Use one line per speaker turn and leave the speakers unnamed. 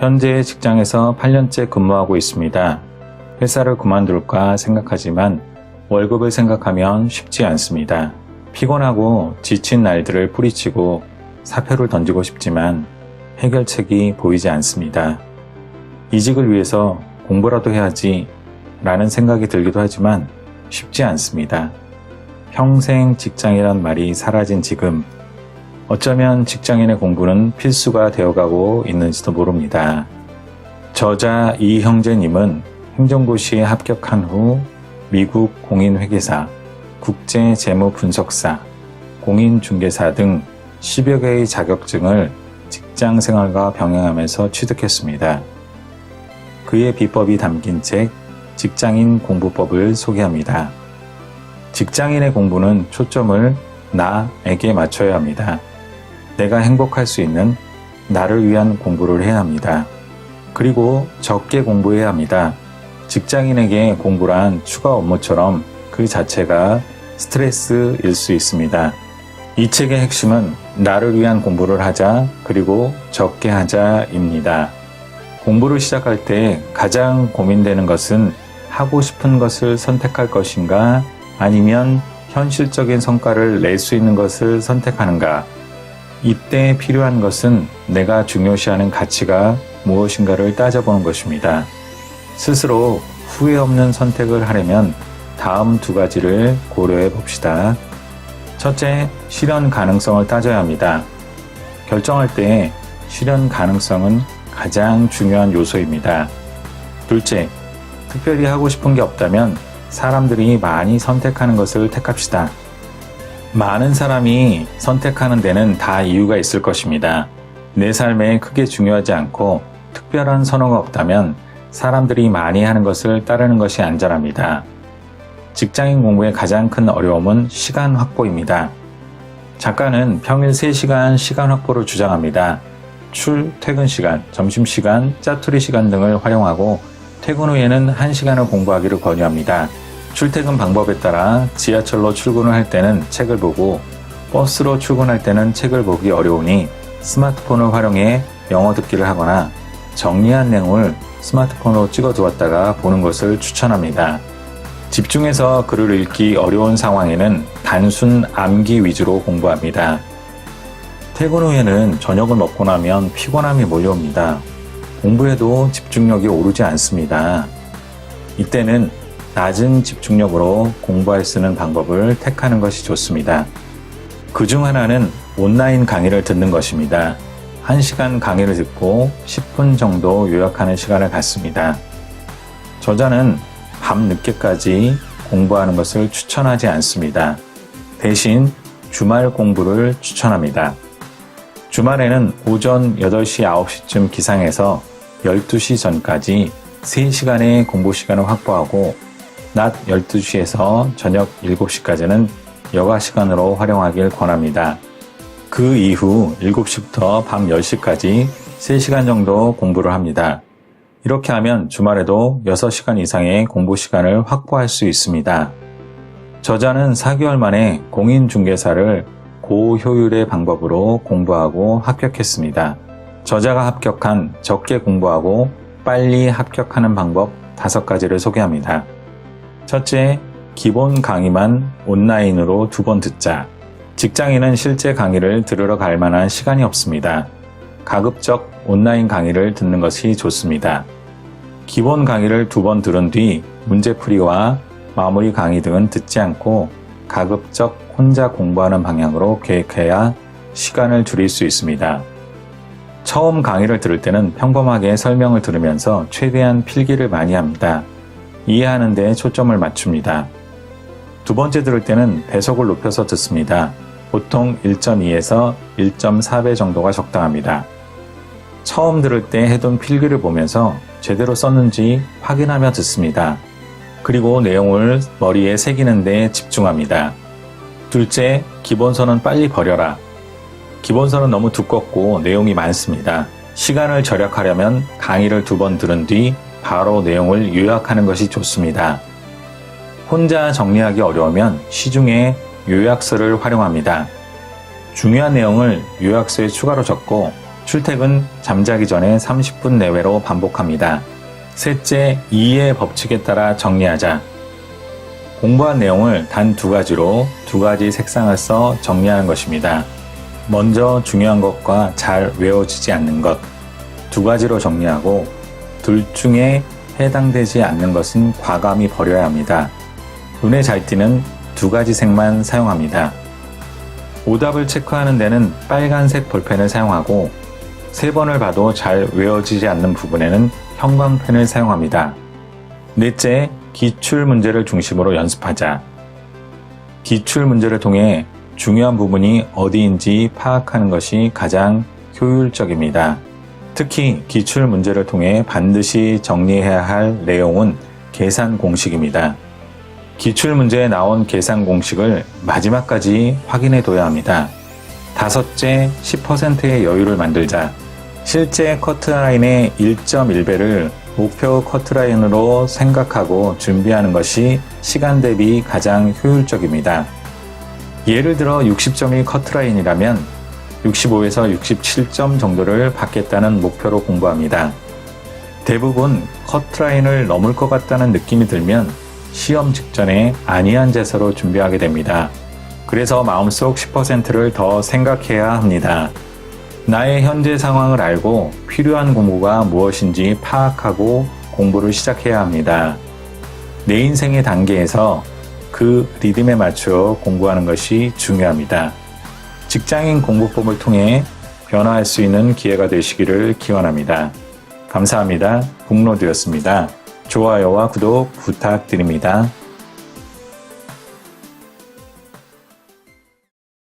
현재 직장에서 8년째 근무하고 있습니다. 회사를 그만둘까 생각하지만 월급을 생각하면 쉽지 않습니다. 피곤하고 지친 날들을 뿌리치고 사표를 던지고 싶지만 해결책이 보이지 않습니다. 이직을 위해서 공부라도 해야지 라는 생각이 들기도 하지만 쉽지 않습니다. 평생 직장이란 말이 사라진 지금, 어쩌면 직장인의 공부는 필수가 되어가고 있는지도 모릅니다. 저자 이형제님은 행정고시에 합격한 후 미국 공인회계사, 국제재무분석사, 공인중개사 등 10여 개의 자격증을 직장생활과 병행하면서 취득했습니다. 그의 비법이 담긴 책 직장인 공부법을 소개합니다. 직장인의 공부는 초점을 나에게 맞춰야 합니다. 내가 행복할 수 있는 나를 위한 공부를 해야 합니다. 그리고 적게 공부해야 합니다. 직장인에게 공부란 추가 업무처럼 그 자체가 스트레스일 수 있습니다. 이 책의 핵심은 나를 위한 공부를 하자, 그리고 적게 하자입니다. 공부를 시작할 때 가장 고민되는 것은 하고 싶은 것을 선택할 것인가, 아니면 현실적인 성과를 낼 수 있는 것을 선택하는가. 이때 필요한 것은 내가 중요시하는 가치가 무엇인가를 따져보는 것입니다. 스스로 후회 없는 선택을 하려면 다음 두 가지를 고려해 봅시다. 첫째, 실현 가능성을 따져야 합니다. 결정할 때 실현 가능성은 가장 중요한 요소입니다. 둘째, 특별히 하고 싶은 게 없다면 사람들이 많이 선택하는 것을 택합시다. 많은 사람이 선택하는 데는 다 이유가 있을 것입니다. 내 삶에 크게 중요하지 않고 특별한 선호가 없다면 사람들이 많이 하는 것을 따르는 것이 안전합니다. 직장인 공부의 가장 큰 어려움은 시간 확보입니다. 작가는 평일 3시간 시간 확보를 주장합니다. 출퇴근 시간, 점심시간, 짜투리 시간 등을 활용하고 퇴근 후에는 1시간을 공부하기를 권유합니다. 출퇴근 방법에 따라 지하철로 출근을 할 때는 책을 보고 버스로 출근할 때는 책을 보기 어려우니 스마트폰을 활용해 영어 듣기를 하거나 정리한 내용을 스마트폰으로 찍어 두었다가 보는 것을 추천합니다. 집중해서 글을 읽기 어려운 상황에는 단순 암기 위주로 공부합니다. 퇴근 후에는 저녁을 먹고 나면 피곤함이 몰려옵니다. 공부해도 집중력이 오르지 않습니다. 이때는 낮은 집중력으로 공부할 수 있는 방법을 택하는 것이 좋습니다. 그중 하나는 온라인 강의를 듣는 것입니다. 1시간 강의를 듣고 10분 정도 요약하는 시간을 갖습니다. 저자는 밤 늦게까지 공부하는 것을 추천하지 않습니다. 대신 주말 공부를 추천합니다. 주말에는 오전 8시, 9시쯤 기상해서 12시 전까지 3시간의 공부 시간을 확보하고 낮 12시에서 저녁 7시까지는 여가 시간으로 활용하길 권합니다. 그 이후 7시부터 밤 10시까지 3시간 정도 공부를 합니다. 이렇게 하면 주말에도 6시간 이상의 공부 시간을 확보할 수 있습니다. 저자는 4개월 만에 공인중개사를 고효율의 방법으로 공부하고 합격했습니다. 저자가 합격한 적게 공부하고 빨리 합격하는 방법 5가지를 소개합니다. 첫째, 기본 강의만 온라인으로 2번 듣자. 직장인은 실제 강의를 들으러 갈 만한 시간이 없습니다. 가급적 온라인 강의를 듣는 것이 좋습니다. 기본 강의를 2번 들은 뒤 문제풀이와 마무리 강의 등은 듣지 않고 가급적 혼자 공부하는 방향으로 계획해야 시간을 줄일 수 있습니다. 처음 강의를 들을 때는 평범하게 설명을 들으면서 최대한 필기를 많이 합니다. 이해하는 데 초점을 맞춥니다. 두 번째 들을 때는 배속을 높여서 듣습니다. 보통 1.2에서 1.4배 정도가 적당합니다. 처음 들을 때 해둔 필기를 보면서 제대로 썼는지 확인하며 듣습니다. 그리고 내용을 머리에 새기는 데 집중합니다. 둘째, 기본서는 빨리 버려라. 기본서는 너무 두껍고 내용이 많습니다. 시간을 절약하려면 강의를 2번 들은 뒤 바로 내용을 요약하는 것이 좋습니다. 혼자 정리하기 어려우면 시중에 요약서를 활용합니다. 중요한 내용을 요약서에 추가로 적고 출퇴근, 잠자기 전에 30분 내외로 반복합니다. 셋째, 이해의 법칙에 따라 정리하자. 공부한 내용을 단 2가지로 2가지 색상을 써 정리하는 것입니다. 먼저 중요한 것과 잘 외워지지 않는 것, 2가지로 정리하고 둘 중에 해당되지 않는 것은 과감히 버려야 합니다. 눈에 잘 띄는 2가지 색만 사용합니다. 오답을 체크하는 데는 빨간색 볼펜을 사용하고 3번을 봐도 잘 외워지지 않는 부분에는 형광펜을 사용합니다. 넷째, 기출 문제를 중심으로 연습하자. 기출 문제를 통해 중요한 부분이 어디인지 파악하는 것이 가장 효율적입니다. 특히 기출 문제를 통해 반드시 정리해야 할 내용은 계산 공식입니다. 기출 문제에 나온 계산 공식을 마지막까지 확인해 둬야 합니다. 다섯째, 10%의 여유를 만들자. 실제 커트라인의 1.1배를 목표 커트라인으로 생각하고 준비하는 것이 시간 대비 가장 효율적입니다. 예를 들어 60점이 커트라인이라면 65에서 67점 정도를 받겠다는 목표로 공부합니다. 대부분 커트라인을 넘을 것 같다는 느낌이 들면 시험 직전에 안이한 자세로 준비하게 됩니다. 그래서 마음속 10%를 더 생각해야 합니다. 나의 현재 상황을 알고 필요한 공부가 무엇인지 파악하고 공부를 시작해야 합니다. 내 인생의 단계에서 그 리듬에 맞춰 공부하는 것이 중요합니다. 직장인 공부법을 통해 변화할 수 있는 기회가 되시기를 기원합니다. 감사합니다. 북로드였습니다. 좋아요와 구독 부탁드립니다.